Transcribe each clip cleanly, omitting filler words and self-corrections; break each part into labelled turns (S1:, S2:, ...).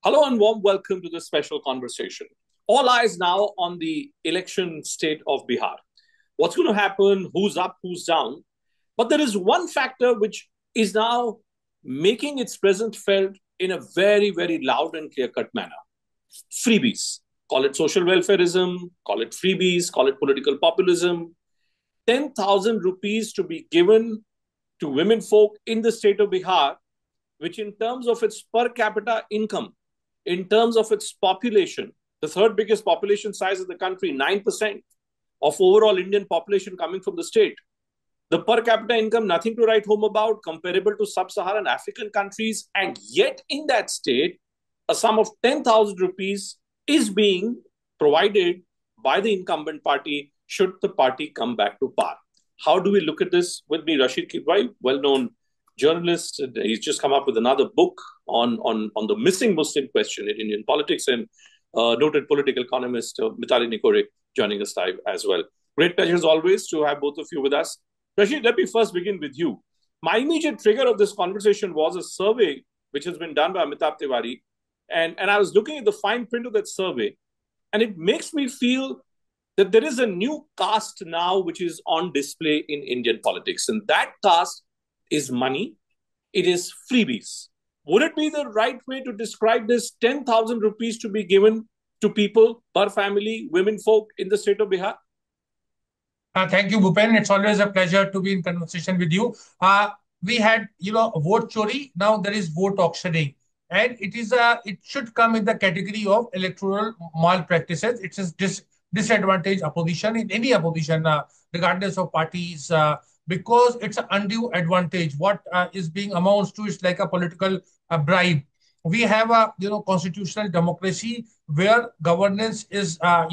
S1: Hello and warm welcome to this special conversation. All eyes now on the election state of Bihar. What's going to happen? Who's up? Who's down? But there is one factor which is now making its presence felt in a very, very loud and clear cut manner. Freebies. Call it social welfareism, call it freebies, call it political populism. 10,000 rupees to be given to women folk in the state of Bihar, which in terms of its per capita income, in terms of its population, the third biggest population size of the country, 9% of overall Indian population coming from the state. The per capita income, nothing to write home about, comparable to sub-Saharan African countries. And yet in that state, a sum of 10,000 rupees is being provided by the incumbent party should the party come back to power. How do we look at this? With me, Rashid Kidwai, well-known journalist. He's just come up with another book on the missing Muslim question in Indian politics, and noted political economist Mitali Nikore joining us live as well. Great pleasure as always to have both of you with us. Rashid, let me first begin with you. My immediate trigger of this conversation was a survey which has been done by Amitabh Tiwari, and I was looking at the fine print of that survey, and it makes me feel that there is a new caste now which is on display in Indian politics, and that caste is money. It is freebies. Would it be the right way to describe this 10,000 rupees to be given to people per family, women folk in the state of Bihar?
S2: Thank you, Bhupen. It's always a pleasure to be in conversation with you. We had, vote chori. Now there is vote auctioning, and it should come in the category of electoral malpractices. It is disadvantage opposition in any opposition, regardless of parties, because it's an undue advantage. What is being amounts to is like a political bribe. We have a constitutional democracy where governance is a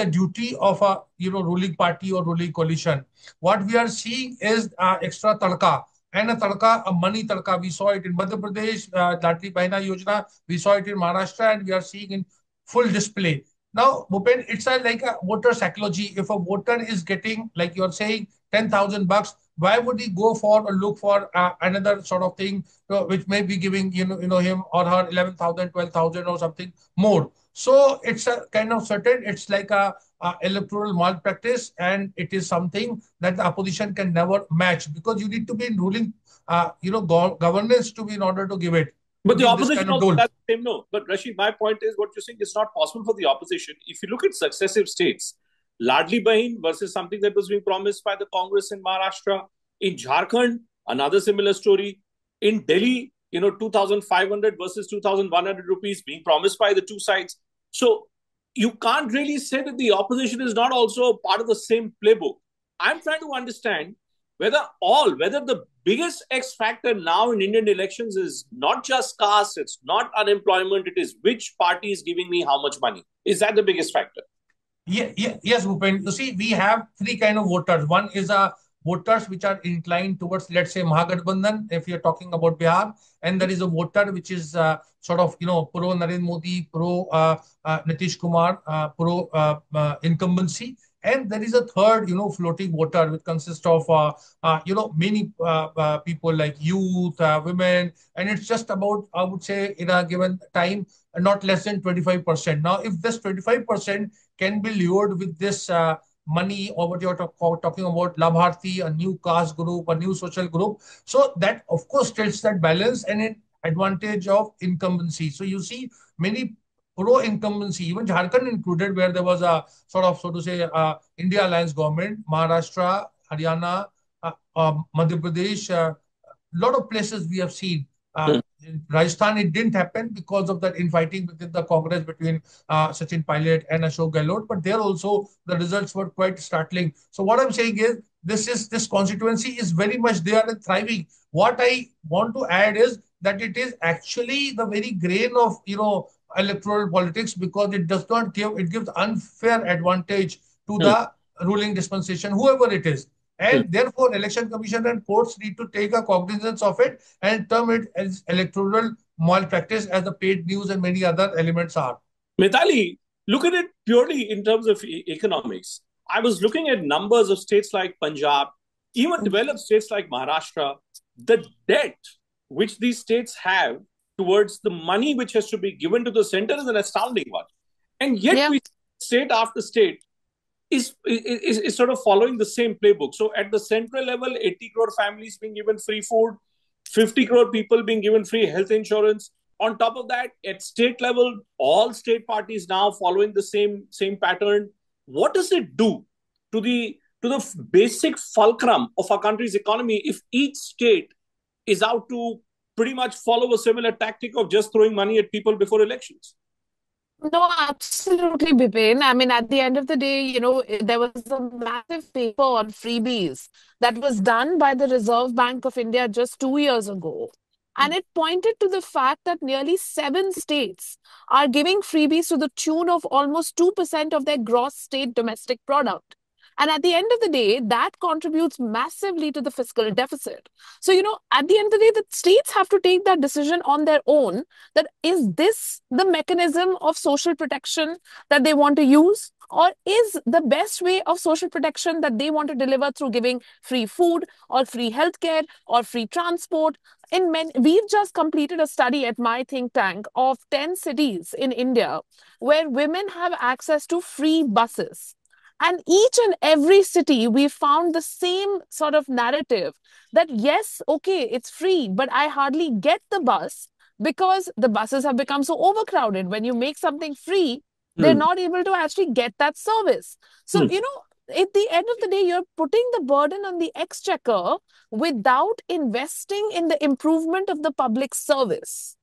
S2: duty of a ruling party or ruling coalition. What we are seeing is extra tadka. And a money tadka. We saw it in Madhya Pradesh, Ladli Bahina Yojana. We saw it in Maharashtra, and we are seeing in full display. Now, Bhupen, it's like a voter psychology. If a voter is getting, like you're saying, 10,000 bucks, why would he go for or look for another sort of thing which may be giving him or her 11,000, 12,000 or something more? So it's a kind of certain. It's like a electoral malpractice, and it is something that the opposition can never match because you need to be in ruling, governance to be in order to give it.
S1: But the
S2: Give this
S1: opposition
S2: kind of
S1: also
S2: dole.
S1: does the same. No, but Rashid, my point is what you're saying is not possible for the opposition. If you look at successive states, Ladli Bahin versus something that was being promised by the Congress in Maharashtra, in Jharkhand, another similar story. In Delhi, 2,500 versus 2,100 rupees being promised by the two sides. So you can't really say that the opposition is not also part of the same playbook. I'm trying to understand whether the biggest X factor now in Indian elections is not just caste, it's not unemployment, it is which party is giving me how much money. Is that the biggest factor?
S2: Yes, Bhupen. You see, we have three kind of voters. One is voters which are inclined towards, let's say, Mahagathbandhan, if you're talking about Bihar, and there is a voter which is sort of, pro Narendra Modi, pro Nitish Kumar, pro incumbency. And there is a third, floating voter, which consists of, many people like youth, women, and it's just about, I would say, in a given time, not less than 25%. Now, if this 25% can be lured with this money or what you're talking about, Labharti, a new caste group, a new social group. So that, of course, tilts that balance and an advantage of incumbency. So you see many pro-incumbency, even Jharkhand included, where there was a sort of, so to say, India Alliance government, Maharashtra, Haryana, Madhya Pradesh, lot of places we have seen.
S1: Hmm.
S2: In Rajasthan, it didn't happen because of that infighting within the Congress between Sachin Pilot and Ashok Gehlot. But there also the results were quite startling. So what I'm saying is this constituency is very much there and thriving. What I want to add is that it is actually the very grain of electoral politics because it does not give it gives unfair advantage to
S1: Hmm.
S2: the ruling dispensation, whoever it is.
S1: Hmm.
S2: And therefore, election commission and courts need to take a cognizance of it and term it as electoral malpractice as the paid news and many other elements are.
S1: Mithali, look at it purely in terms of economics. I was looking at numbers of states like Punjab, even developed states like Maharashtra. The debt which these states have towards the money which has to be given to the center is an astounding one. And yet
S3: Yeah.
S1: we state after state is sort of following the same playbook. So at the central level, 80 crore families being given free food, 50 crore people being given free health insurance. On top of that, at state level, all state parties now following the same pattern. What does it do to the basic fulcrum of our country's economy if each state is out to pretty much follow a similar tactic of just throwing money at people before elections?
S3: No, absolutely, Bipin. I mean, at the end of the day, there was a massive paper on freebies that was done by the Reserve Bank of India just 2 years ago. And it pointed to the fact that nearly 7 states are giving freebies to the tune of almost 2% of their gross state domestic product. And at the end of the day, that contributes massively to the fiscal deficit. So, at the end of the day, the states have to take that decision on their own, that is this the mechanism of social protection that they want to use? Or is the best way of social protection that they want to deliver through giving free food or free healthcare or free transport? We've just completed a study at my think tank of 10 cities in India where women have access to free buses. And each and every city, we found the same sort of narrative that yes, okay, it's free, but I hardly get the bus because the buses have become so overcrowded. When you make something free, they're
S1: Hmm.
S3: not able to actually get that service. So,
S1: Hmm.
S3: at the end of the day, you're putting the burden on the exchequer without investing in the improvement of the public service.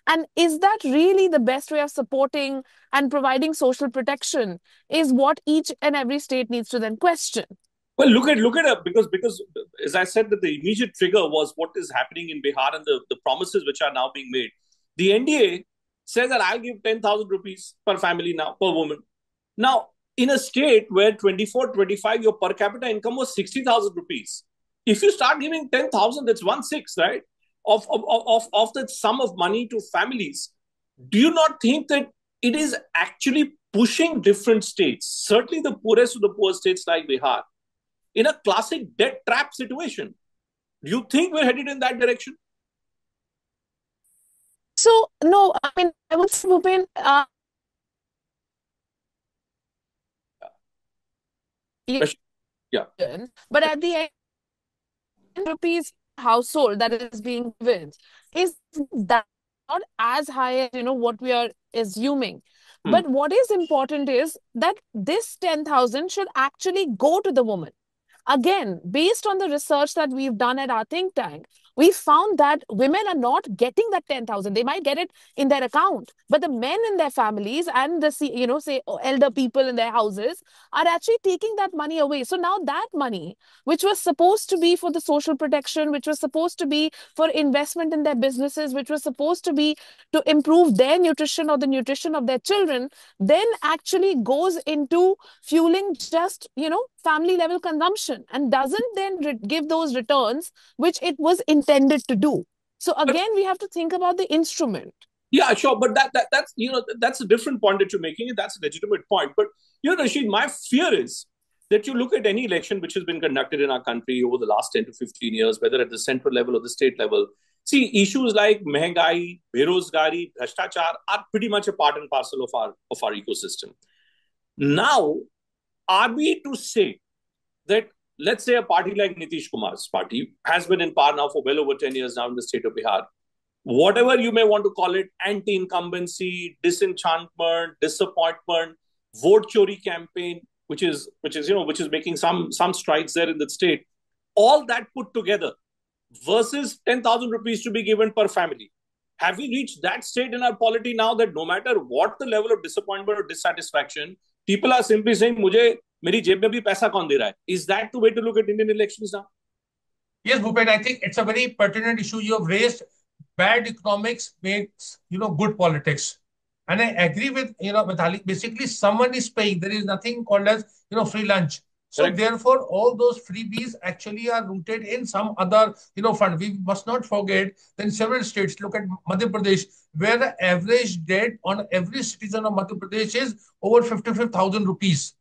S3: And is that really the best way of supporting and providing social protection? Is what each and every state needs to then question.
S1: Well, look at it because as I said that the immediate trigger was what is happening in Bihar and the promises which are now being made. The NDA says that I'll give 10,000 rupees per family now per woman. Now, in a state where 24-25 your per capita income was 60,000 rupees, if you start giving 10,000, that's 1/6, right? Of that sum of money to families. Do you not think that it is actually pushing different states, certainly the poorest of the poor states like Bihar, in a classic debt trap situation? Do you think we're headed in that direction?
S3: So, no, I mean, I would say, Bhupin,
S1: Yeah.
S3: but at the end, rupees household that is being given is that not as high as what we are assuming.
S1: Hmm.
S3: But what is important is that this 10,000 should actually go to the woman. Again, based on the research that we've done at our think tank, we found that women are not getting that 10,000. They might get it in their account, but the men in their families and the, say elder people in their houses are actually taking that money away. So now that money, which was supposed to be for the social protection, which was supposed to be for investment in their businesses, which was supposed to be to improve their nutrition or the nutrition of their children, then actually goes into fueling just, family level consumption and doesn't then give those returns which it was intended to do. So
S1: But
S3: again, we have to think about the instrument.
S1: yeah, sure. But that's a different point that you're making, and that's a legitimate point. But Rashid, my fear is that you look at any election which has been conducted in our country over the last 10 to 15 years, whether at the central level or the state level. See, issues like mehengai, berozgari, bhrashtachar are pretty much a part and parcel of our ecosystem. Now, are we to say that, let's say, a party like Nitish Kumar's party has been in power now for well over 10 years now in the state of Bihar? Whatever you may want to call it, anti-incumbency, disenchantment, disappointment, vote chori campaign, which is making some strides there in the state, all that put together versus 10,000 rupees to be given per family. Have we reached that state in our polity now that no matter what the level of disappointment or dissatisfaction, people are simply saying, "मुझे मेरी जेब में भी पैसा कौन दे रहा है?" Is that the way to look at Indian elections now?
S2: Yes, Bhupen, I think it's a very pertinent issue you have raised. Bad economics makes, good politics. And I agree with, Mitali. Basically, someone is paying. There is nothing called as, free lunch. So
S1: Correct.
S2: therefore, all those freebies actually are rooted in some other, fund. We must not forget that in several states, look at Madhya Pradesh, where the average debt on every citizen of Madhya Pradesh is over 55,000 rupees.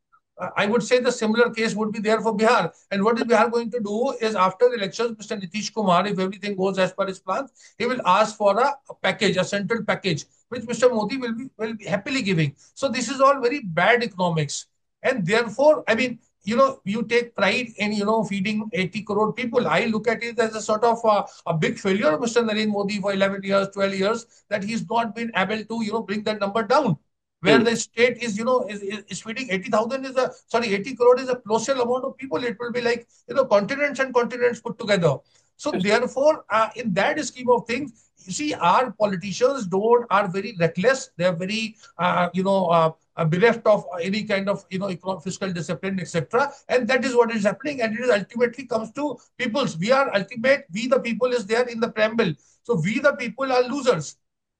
S2: I would say the similar case would be there for Bihar. And what is Bihar going to do is after the elections, Mr. Nitish Kumar, if everything goes as per his plans, he will ask for a package, a central package, which Mr. Modi will be happily giving. So this is all very bad economics. And therefore, I mean, you take pride in, feeding 80 crore people. I look at it as a sort of a big failure of Mr. Narendra Modi for 11 years, 12 years, that he's not been able to, bring that number down. Where
S1: Hmm.
S2: the state is, is feeding 80,000 is a, sorry, 80 crore is a colossal amount of people. It will be like, continents and continents put together. So therefore, in that scheme of things, you see, our politicians are very reckless. They are very, bereft of any kind of, fiscal discipline, etc. And that is what is happening. And it is ultimately comes to peoples. We the people is there in the preamble. So we the people are losers.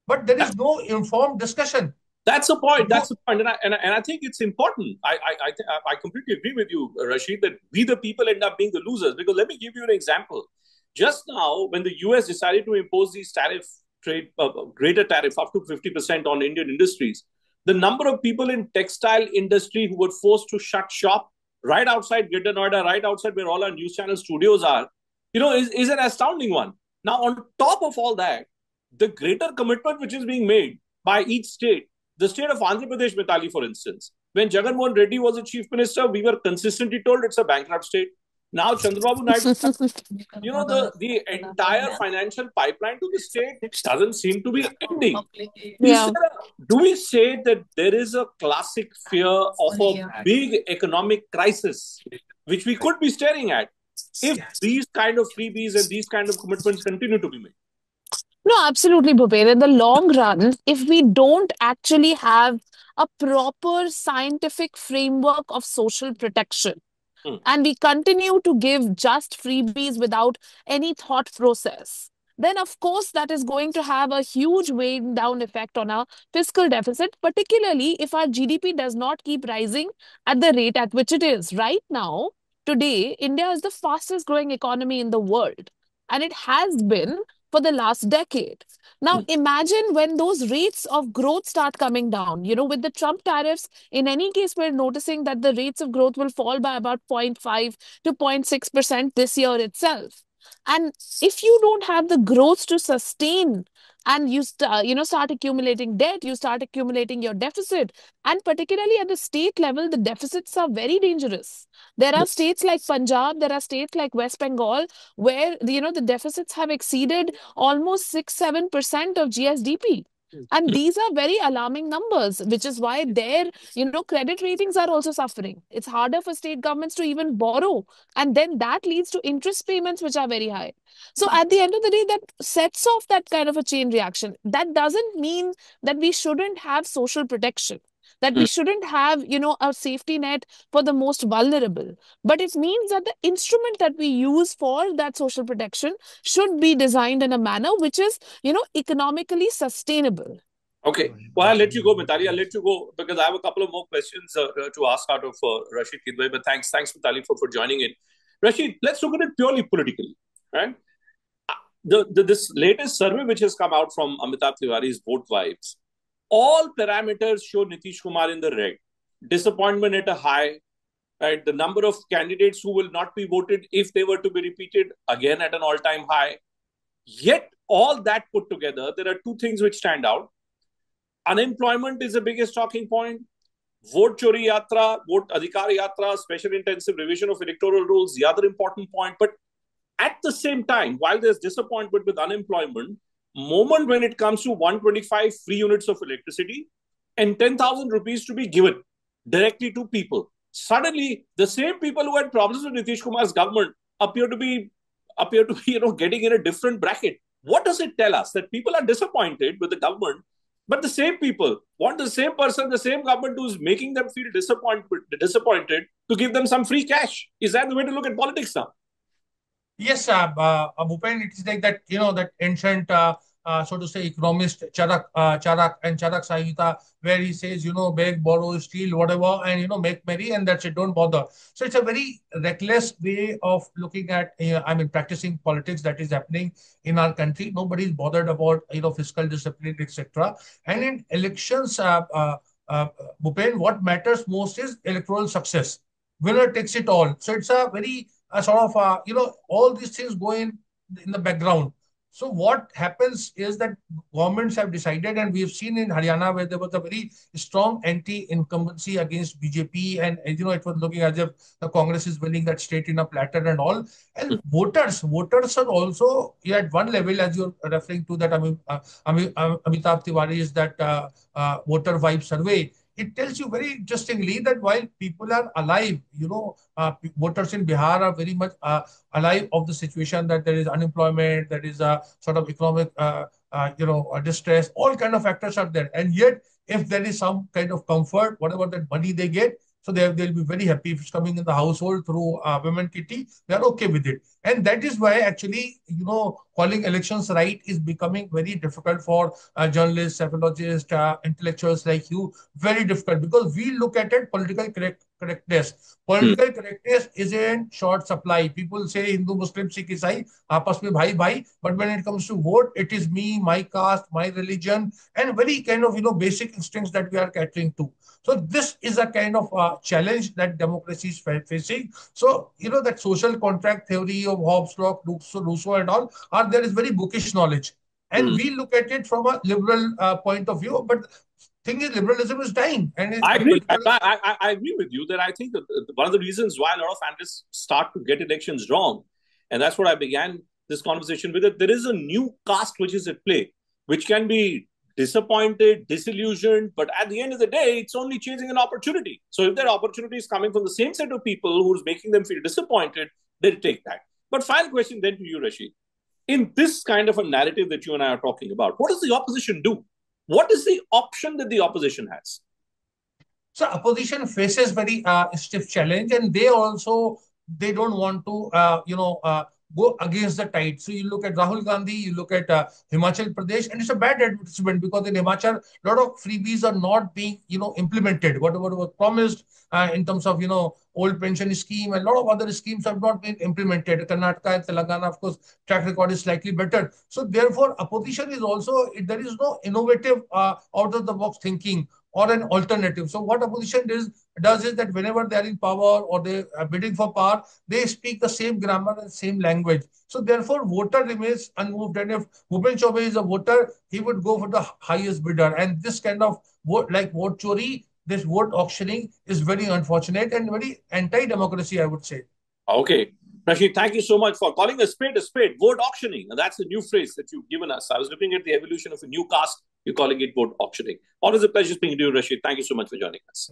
S2: But there is no informed discussion.
S1: That's the point.
S2: No,
S1: That's the point, and I think it's important. I completely agree with you, Rashid, that we the people end up being the losers. Because let me give you an example. Just now, when the US decided to impose these greater tariff up to 50% on Indian industries, the number of people in textile industry who were forced to shut shop right outside Greater Noida, right outside where all our news channel studios are, is an astounding one. Now, on top of all that, the greater commitment which is being made by each state, the state of Andhra Pradesh, Mitali, for instance, when Jagan Mohan Reddy was the chief minister, we were consistently told it's a bankrupt state. Now Chandrababu Naidu, the entire financial pipeline to the state doesn't seem to be ending.
S3: Yeah.
S1: Do we say that there is a classic fear of a big economic crisis, which we could be staring at if these kind of freebies and these kind of commitments continue to be made?
S3: No, absolutely, Bhupen. In the long run, if we don't actually have a proper scientific framework of social protection,
S1: Hmm.
S3: and we continue to give just freebies without any thought process, then of course that is going to have a huge weighing down effect on our fiscal deficit, particularly if our GDP does not keep rising at the rate at which it is. Right now, today, India is the fastest growing economy in the world, and it has been for the last decade. Now,
S1: Hmm.
S3: imagine when those rates of growth start coming down. With the Trump tariffs, in any case, we're noticing that the rates of growth will fall by about 0.5 to 0.6% this year itself. And if you don't have the growth to sustain, and start accumulating debt, you start accumulating your deficit, and particularly at the state level, the deficits are very dangerous. There are states like Punjab, there are states like West Bengal, where the deficits have exceeded almost 6-7% of GSDP. And these are very alarming numbers, which is why their credit ratings are also suffering. It's harder for state governments to even borrow, and then that leads to interest payments which are very high. So at the end of the day, that sets off that kind of a chain reaction. That doesn't mean that we shouldn't have social protection, that we shouldn't have a safety net for the most vulnerable, but it means that the instrument that we use for that social protection should be designed in a manner which is economically sustainable.
S1: Okay. Well, I'll let you go, Mitali. I'll let you go because I have a couple of more questions to ask out of Rashid Kidwai. But thanks, Mitali, for joining in. Rashid, let's look at it purely politically, right? This latest survey which has come out from Amitabh Tiwari's Vote Vibes, all parameters show Nitish Kumar in the red. Disappointment at a high, right? The number of candidates who will not be voted if they were to be repeated, again at an all-time high. Yet, all that put together, there are two things which stand out. Unemployment is the biggest talking point. Vote Chori Yatra, Vote Adhikar Yatra, special intensive revision of electoral rules, the other important point. But at the same time, while there's disappointment with unemployment, moment when it comes to 125 free units of electricity and 10,000 rupees to be given directly to people, suddenly the same people who had problems with Nitish Kumar's government appear to be getting in a different bracket. What does it tell us? That people are disappointed with the government, but the same people want the same person, the same government who's making them feel disappointed to give them some free cash. Is that the way to look at politics now?
S2: Yes, Bhupen, it is like that, that ancient, so to say, economist Charak and Charak Sahita, where he says, beg, borrow, steal, whatever, and, make merry, and that's it, don't bother. So it's a very reckless way of looking at, practicing politics that is happening in our country. Nobody is bothered about, fiscal discipline, etc. And in elections, Bhupen, what matters most is electoral success. Winner takes it all. So it's a very sort of all these things go in the background. So what happens is that governments have decided, and we have seen in Haryana where there was a very strong anti-incumbency against BJP, and it was looking as if the Congress is winning that state in a platter and all. And voters are also at one level, as you're referring to that. Amitabh Tiwari's that voter vibe survey. It tells you very interestingly that while people are alive, voters in Bihar are very much alive of the situation that there is unemployment, there is a sort of economic, distress, all kind of factors are there. And yet, if there is some kind of comfort, whatever that money they get, so they'll be very happy if it's coming in the household through women kitty. They're okay with it. And that is why actually, calling elections right is becoming very difficult for journalists, psychologists, intellectuals like you. Very difficult because we look at it correctness. Political correctness is in short supply. People say Hindu, Muslim, Sikh, Isai, aapas mein bhai bhai. But when it comes to vote, it is me, my caste, my religion, and very kind of basic instincts that we are catering to. So this is a kind of challenge that democracy is facing. So that social contract theory of Hobbes, Locke, Rousseau, and all are there is very bookish knowledge, and we look at it from a liberal point of view. But thing is, liberalism is dying, and
S1: I agree.
S2: political.
S1: I agree with you that I think that one of the reasons why a lot of analysts start to get elections wrong, and that's what I began this conversation with, that there is a new caste which is at play, which can be disappointed, disillusioned, but at the end of the day, it's only chasing an opportunity. So if that opportunity is coming from the same set of people who's making them feel disappointed, they'll take that. But final question then to you, Rashid. In this kind of a narrative that you and I are talking about, what does the opposition do? What is the option that the opposition has?
S2: So opposition faces very stiff challenge, and they don't want to go against the tide. So you look at Rahul Gandhi, you look at Himachal Pradesh, and it's a bad advertisement because in Himachal, a lot of freebies are not being implemented. Whatever was promised in terms of old pension scheme, and a lot of other schemes have not been implemented. Karnataka and Telangana, of course, track record is slightly better. So therefore, opposition is also there is no innovative out of the box thinking or an alternative. So what opposition does is that whenever they are in power or they are bidding for power, they speak the same grammar and same language. So therefore, voter remains unmoved. And if Bhupen Chaubey is a voter, he would go for the highest bidder. And this kind of vote chori, this vote auctioning is very unfortunate and very anti-democracy, I would say.
S1: Okay. Rashid, thank you so much for calling a spade, vote auctioning. And that's the new phrase that you've given us. I was looking at the evolution of a new caste. You're calling it vote auctioning. Always a pleasure speaking to you, Rashid. Thank you so much for joining us.